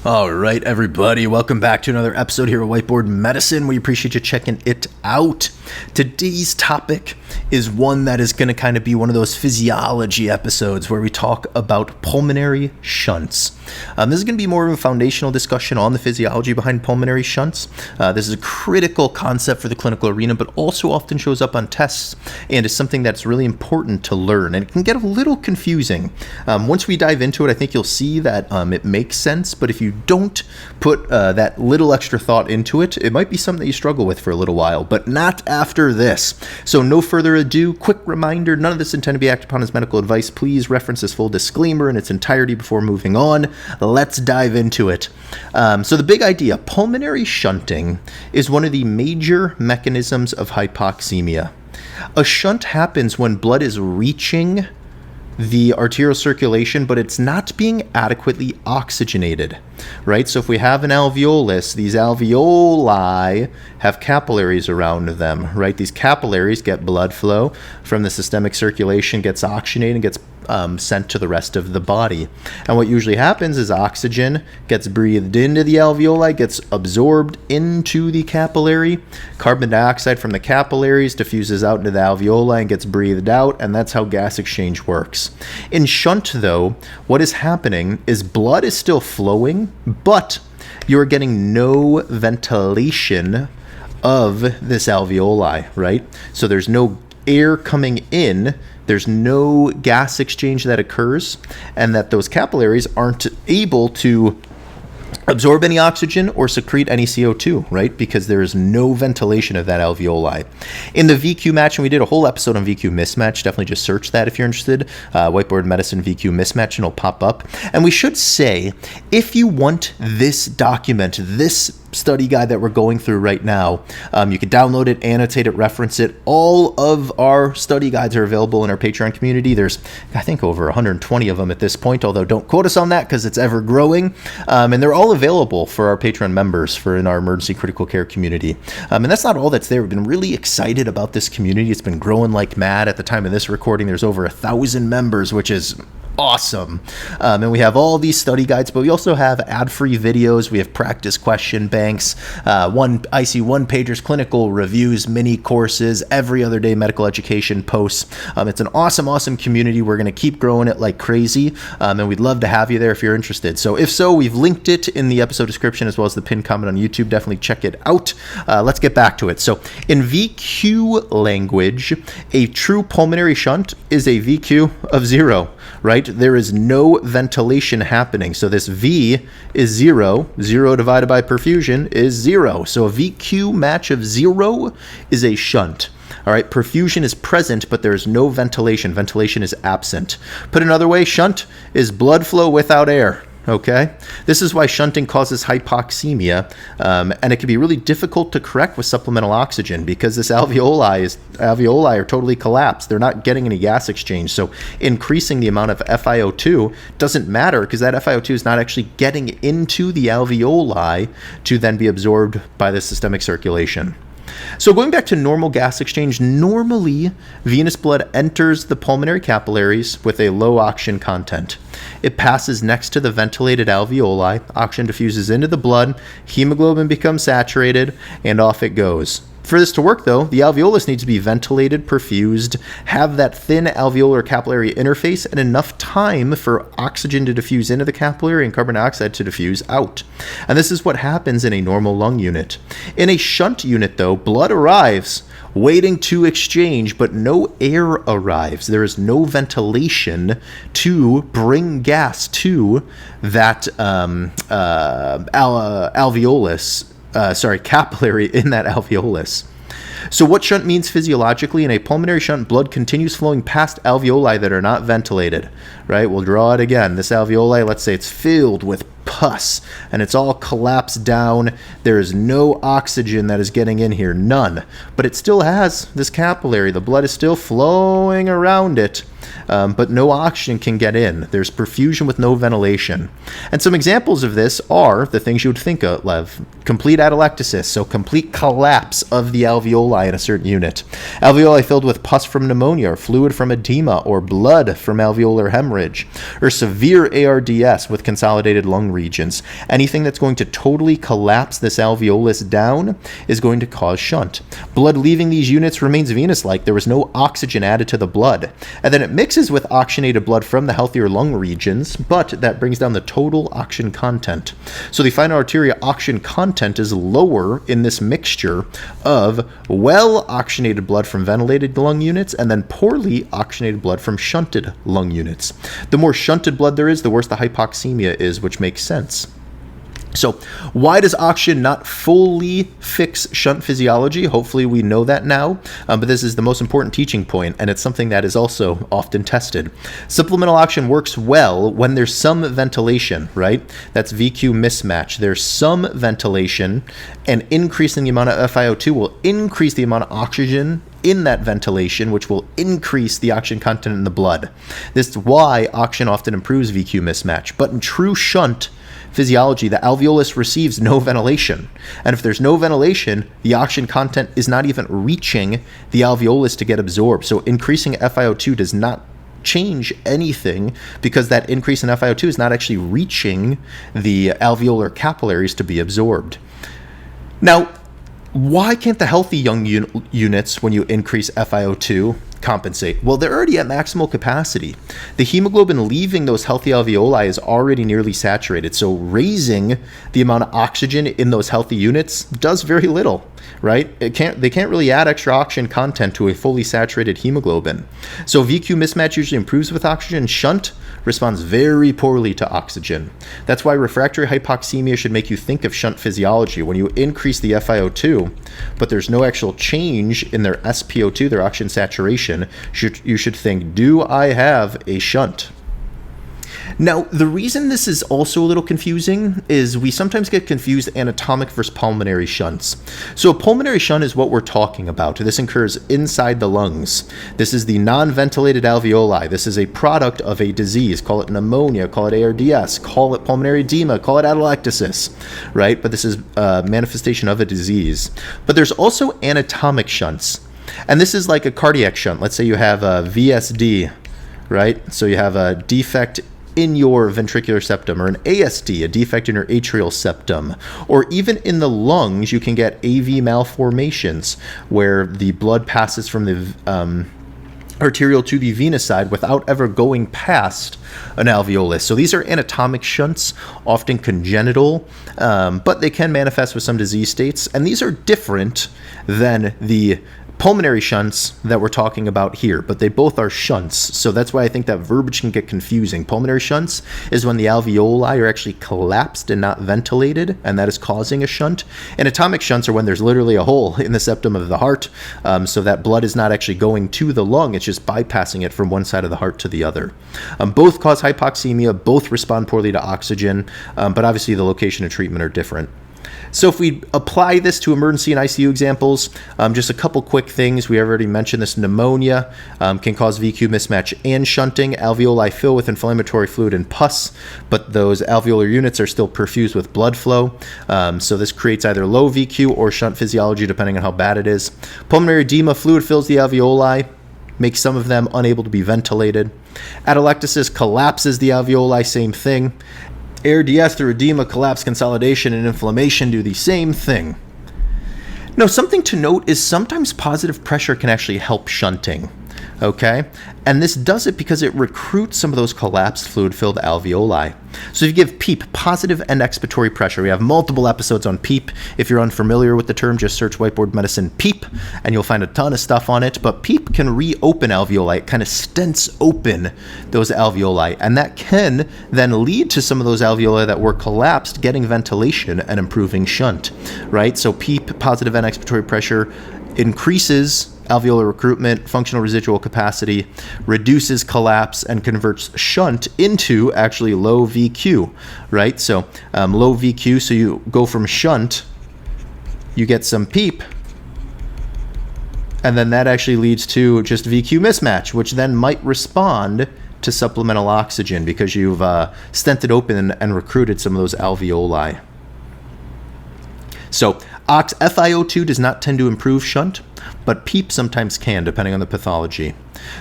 All right, everybody, welcome back to another episode here at Whiteboard Medicine. We appreciate you checking it out. Today's topic is one that is going to kind of be one of those physiology episodes where we talk about pulmonary shunts. This is going to be more of a foundational discussion on the physiology behind pulmonary shunts. This is a critical concept for the clinical arena, but also often shows up on tests and is something that's really important to learn. And it can get a little confusing. Once we dive into it, I think you'll see that it makes sense, but if you don't put that little extra thought into it, it might be something that you struggle with for a little while, but not after this. So no further ado, quick reminder, none of this is intended to be acted upon as medical advice. Please reference this full disclaimer in its entirety before moving on. Let's dive into it. So the big idea, pulmonary shunting is one of the major mechanisms of hypoxemia. A shunt happens when blood is reaching the arterial circulation, but it's not being adequately oxygenated, right? So if we have an alveolus, these alveoli have capillaries around them, right? These capillaries get blood flow from the systemic circulation, gets oxygenated, and gets sent to the rest of the body. And what usually happens is oxygen gets breathed into the alveoli, gets absorbed into the capillary. Carbon dioxide from the capillaries diffuses out into the alveoli and gets breathed out, and that's how gas exchange works. In shunt, though, what is happening is blood is still flowing, but you're getting no ventilation of this alveoli, right? So there's no air coming in, there's no gas exchange that occurs, and that those capillaries aren't able to absorb any oxygen or secrete any CO2, right? Because there is no ventilation of that alveoli. In the VQ match, and we did a whole episode on VQ mismatch, definitely just search that if you're interested, Whiteboard Medicine VQ mismatch, and it'll pop up. And we should say, if you want this document, this study guide that we're going through right now, you can download it, annotate it, reference it. All of our study guides are available in our Patreon community. There's, I think, over 120 of them at this point, although don't quote us on that because it's ever growing. And they're all available for our Patreon members in our emergency critical care community. And that's not all that's there. We've been really excited about this community. It's been growing like mad. At the time of this recording, there's over 1,000 members, which is awesome. And we have all these study guides, but we also have ad-free videos. We have practice question banks, one-pagers, clinical reviews, mini courses, every other day medical education posts. It's an awesome community. We're going to keep growing it like crazy, and we'd love to have you there if you're interested. So if so, we've linked it in the episode description as well as the pinned comment on YouTube. Definitely check it out. Let's get back to it. So in VQ language, a true pulmonary shunt is a VQ of 0, right? There is no ventilation happening. So this V is 0. 0 divided by perfusion is 0. So a VQ match of 0 is a shunt. All right, perfusion is present, but there is no ventilation. Ventilation is absent. Put another way, shunt is blood flow without air. Okay, this is why shunting causes hypoxemia, and it can be really difficult to correct with supplemental oxygen because this alveoli are totally collapsed. They're not getting any gas exchange. So increasing the amount of FiO2 doesn't matter because that FiO2 is not actually getting into the alveoli to then be absorbed by the systemic circulation. So going back to normal gas exchange, normally venous blood enters the pulmonary capillaries with a low oxygen content. It passes next to the ventilated alveoli, oxygen diffuses into the blood, hemoglobin becomes saturated, and off it goes. For this to work, though, the alveolus needs to be ventilated, perfused, have that thin alveolar capillary interface, and enough time for oxygen to diffuse into the capillary and carbon dioxide to diffuse out. And this is what happens in a normal lung unit. In a shunt unit, though, blood arrives waiting to exchange, but no air arrives. There is no ventilation to bring gas to that capillary in that alveolus. So what shunt means physiologically, in a pulmonary shunt, blood continues flowing past alveoli that are not ventilated, right? We'll draw it again. This alveoli, let's say it's filled with pus and it's all collapsed down. There is no oxygen that is getting in here, none. But it still has this capillary. The blood is still flowing around it. but no oxygen can get in. There's perfusion with no ventilation. And some examples of this are the things you would think of: complete atelectasis, so complete collapse of the alveoli in a certain unit, alveoli filled with pus from pneumonia, or fluid from edema, or blood from alveolar hemorrhage, or severe ARDS with consolidated lung regions. Anything that's going to totally collapse this alveolus down is going to cause shunt. Blood leaving these units remains venous-like. There was no oxygen added to the blood. And then it mixes with oxygenated blood from the healthier lung regions, but that brings down the total oxygen content. So the final arteria oxygen content is lower in this mixture of well-oxygenated blood from ventilated lung units and then poorly oxygenated blood from shunted lung units. The more shunted blood there is, the worse the hypoxemia is, which makes sense. So why does oxygen not fully fix shunt physiology? Hopefully we know that now, but this is the most important teaching point, and it's something that is also often tested. Supplemental oxygen works well when there's some ventilation, right? That's VQ mismatch. There's some ventilation, and increasing the amount of FiO2 will increase the amount of oxygen in that ventilation, which will increase the oxygen content in the blood. This is why oxygen often improves VQ mismatch. But in true shunt physiology, the alveolus receives no ventilation. And if there's no ventilation, the oxygen content is not even reaching the alveolus to get absorbed. So increasing FiO2 does not change anything, because that increase in FiO2 is not actually reaching the alveolar capillaries to be absorbed. Now, why can't the healthy young units, when you increase FiO2, compensate? Well, they're already at maximal capacity. The hemoglobin leaving those healthy alveoli is already nearly saturated, so raising the amount of oxygen in those healthy units does very little, right? They can't really add extra oxygen content to a fully saturated hemoglobin. So VQ mismatch usually improves with oxygen. Shunt responds very poorly to oxygen. That's why refractory hypoxemia should make you think of shunt physiology. When you increase the FiO2, but there's no actual change in their SpO2, their oxygen saturation, you should think, do I have a shunt? Now, the reason this is also a little confusing is we sometimes get confused anatomic versus pulmonary shunts. So a pulmonary shunt is what we're talking about. This occurs inside the lungs. This is the non-ventilated alveoli. This is a product of a disease. Call it pneumonia, call it ARDS, call it pulmonary edema, call it atelectasis, right? But this is a manifestation of a disease. But there's also anatomic shunts. And this is like a cardiac shunt. Let's say you have a VSD, right? So you have a defect in your ventricular septum, or an ASD, a defect in your atrial septum, or even in the lungs, you can get AV malformations where the blood passes from the arterial to the venous side without ever going past an alveolus. So these are anatomic shunts, often congenital, but they can manifest with some disease states, and these are different than the pulmonary shunts that we're talking about here, but they both are shunts. So that's why I think that verbiage can get confusing. Pulmonary shunts is when the alveoli are actually collapsed and not ventilated, and that is causing a shunt. Anatomic shunts are when there's literally a hole in the septum of the heart, so that blood is not actually going to the lung, it's just bypassing it from one side of the heart to the other. Both cause hypoxemia, both respond poorly to oxygen, but obviously the location of treatment are different. So if we apply this to emergency and ICU examples, just a couple quick things. We already mentioned this. Pneumonia can cause VQ mismatch and shunting. Alveoli fill with inflammatory fluid and pus, but those alveolar units are still perfused with blood flow. So this creates either low VQ or shunt physiology, depending on how bad it is. Pulmonary edema, fluid fills the alveoli, makes some of them unable to be ventilated. Atelectasis collapses the alveoli, same thing. ARDS through edema, collapse, consolidation, and inflammation do the same thing. Now, something to note is sometimes positive pressure can actually help shunting, okay? And this does it because it recruits some of those collapsed fluid-filled alveoli. So if you give PEEP, positive end expiratory pressure, we have multiple episodes on PEEP. If you're unfamiliar with the term, just search Whiteboard Medicine PEEP, and you'll find a ton of stuff on it. But PEEP can reopen alveoli. It kind of stents open those alveoli, and that can then lead to some of those alveoli that were collapsed getting ventilation and improving shunt, right? So PEEP, positive end expiratory pressure, increases alveolar recruitment, functional residual capacity, reduces collapse, and converts shunt into actually low VQ, right? So low VQ, so you go from shunt, you get some PEEP, And then that actually leads to just VQ mismatch, which then might respond to supplemental oxygen because you've stented open and recruited some of those alveoli. So FiO2 does not tend to improve shunt, but PEEP sometimes can, depending on the pathology.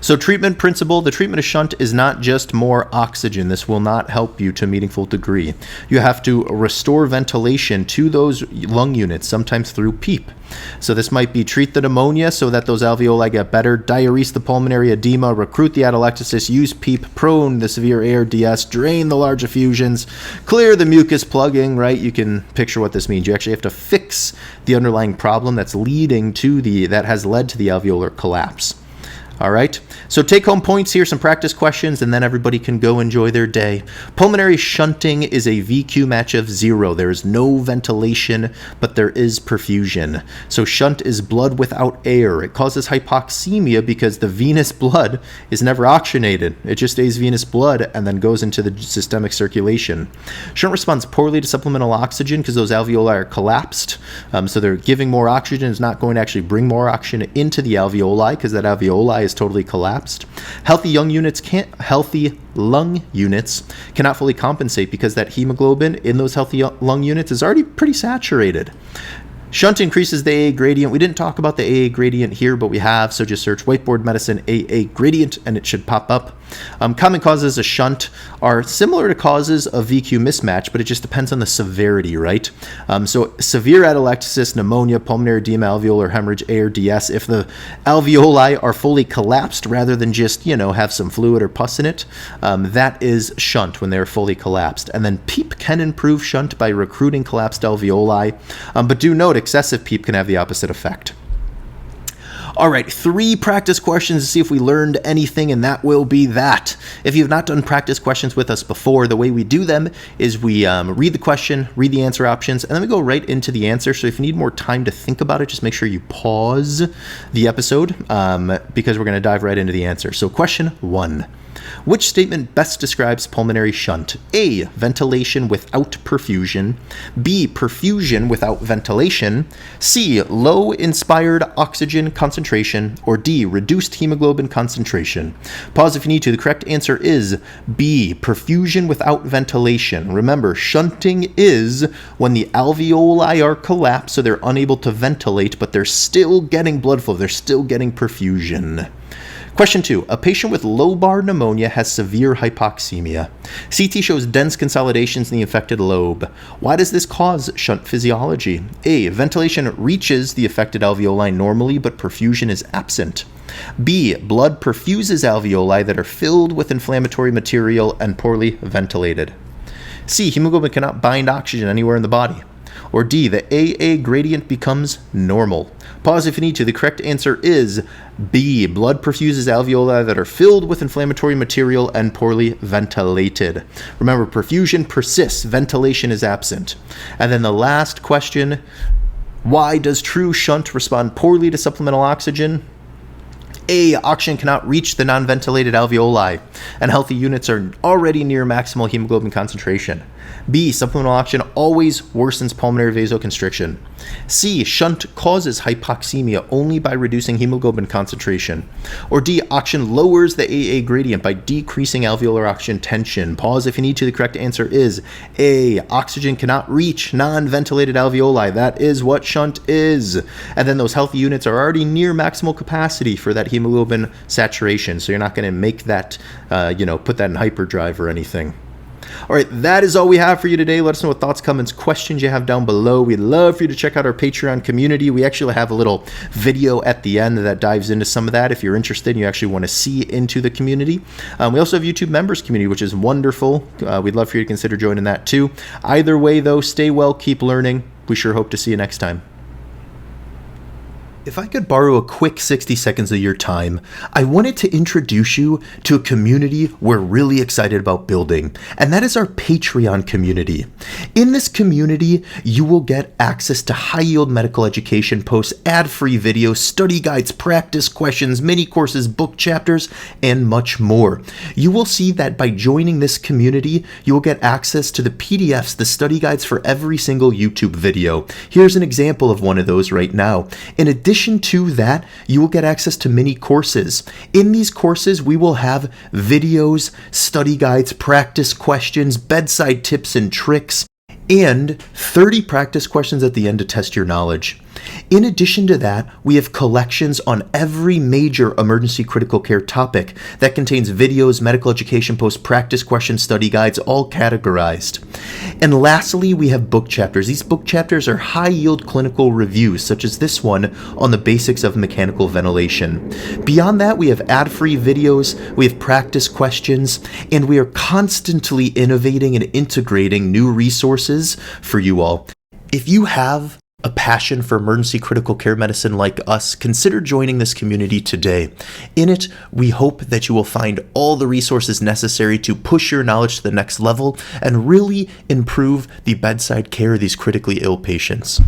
So treatment principle, the treatment of shunt is not just more oxygen. This will not help you to a meaningful degree. You have to restore ventilation to those lung units, sometimes through PEEP. So this might be treat the pneumonia so that those alveoli get better, diurese the pulmonary edema, recruit the atelectasis, use PEEP, prone the severe ARDS, drain the large effusions, clear the mucus plugging, right? You can picture what this means. You actually have to fix the underlying problem that has led to the alveolar collapse. All right, so take-home points here, some practice questions, and then everybody can go enjoy their day. Pulmonary shunting is a VQ match of 0. There is no ventilation, but there is perfusion. So shunt is blood without air. It causes hypoxemia because the venous blood is never oxygenated. It just stays venous blood and then goes into the systemic circulation. Shunt responds poorly to supplemental oxygen because those alveoli are collapsed. So they're giving more oxygen is not going to actually bring more oxygen into the alveoli because that alveoli is totally collapsed. Healthy lung units cannot fully compensate because that hemoglobin in those healthy lung units is already pretty saturated. Shunt increases the AA gradient. We didn't talk about the AA gradient here, but we have, so just search whiteboard medicine AA gradient and it should pop up. Common causes of shunt are similar to causes of VQ mismatch, but it just depends on the severity, right? So severe atelectasis, pneumonia, pulmonary edema, alveolar hemorrhage, ARDS, if the alveoli are fully collapsed rather than just, have some fluid or pus in it, that is shunt when they're fully collapsed. And then PEEP can improve shunt by recruiting collapsed alveoli, but do note excessive PEEP can have the opposite effect. All right, 3 practice questions to see if we learned anything, and that will be that. If you've not done practice questions with us before, the way we do them is we read the question, read the answer options, and then we go right into the answer. So if you need more time to think about it, just make sure you pause the episode because we're going to dive right into the answer. So question 1. Which statement best describes pulmonary shunt? A, ventilation without perfusion. B, perfusion without ventilation. C, low inspired oxygen concentration. Or D, reduced hemoglobin concentration. Pause if you need to. The correct answer is B, perfusion without ventilation. Remember, shunting is when the alveoli are collapsed, so they're unable to ventilate, but they're still getting blood flow. They're still getting perfusion. Question 2. A patient with lobar pneumonia has severe hypoxemia. CT shows dense consolidations in the affected lobe. Why does this cause shunt physiology? A. Ventilation reaches the affected alveoli normally, but perfusion is absent. B. Blood perfuses alveoli that are filled with inflammatory material and poorly ventilated. C. Hemoglobin cannot bind oxygen anywhere in the body. Or D. The AA gradient becomes normal. Pause if you need to. The correct answer is B. Blood perfuses alveoli that are filled with inflammatory material and poorly ventilated. Remember, perfusion persists. Ventilation is absent. And then the last question, why does true shunt respond poorly to supplemental oxygen? A. Oxygen cannot reach the non-ventilated alveoli, and healthy units are already near maximal hemoglobin concentration. B. Supplemental oxygen always worsens pulmonary vasoconstriction. C. Shunt causes hypoxemia only by reducing hemoglobin concentration. Or D. Oxygen lowers the AA gradient by decreasing alveolar oxygen tension. Pause if you need to. The correct answer is A. Oxygen cannot reach non-ventilated alveoli. That is what shunt is. And then those healthy units are already near maximal capacity for that hemoglobin saturation. So you're not going to make that, put that in hyperdrive or anything. All right, that is all we have for you today. Let us know what thoughts, comments, questions you have down below. We'd love for you to check out our Patreon community. We actually have a little video at the end that dives into some of that if you're interested and you actually want to see into the community. We also have YouTube members community, which is wonderful. We'd love for you to consider joining that too. Either way, though, stay well, keep learning. We sure hope to see you next time. If I could borrow a quick 60 seconds of your time, I wanted to introduce you to a community we're really excited about building, and that is our Patreon community. In this community, you will get access to high-yield medical education posts, ad-free videos, study guides, practice questions, mini courses, book chapters, and much more. You will see that by joining this community, you will get access to the PDFs, the study guides for every single YouTube video. Here's an example of one of those right now. In addition addition to that, you will get access to mini courses. In these courses, we will have videos, study guides, practice questions, bedside tips and tricks, and 30 practice questions at the end to test your knowledge. In addition to that, we have collections on every major emergency critical care topic that contains videos, medical education posts, practice questions, study guides, all categorized. And lastly, we have book chapters. These book chapters are high-yield clinical reviews, such as this one on the basics of mechanical ventilation. Beyond that, we have ad-free videos, we have practice questions, and we are constantly innovating and integrating new resources for you all. If you have a passion for emergency critical care medicine like us, consider joining this community today. In it, we hope that you will find all the resources necessary to push your knowledge to the next level and really improve the bedside care of these critically ill patients.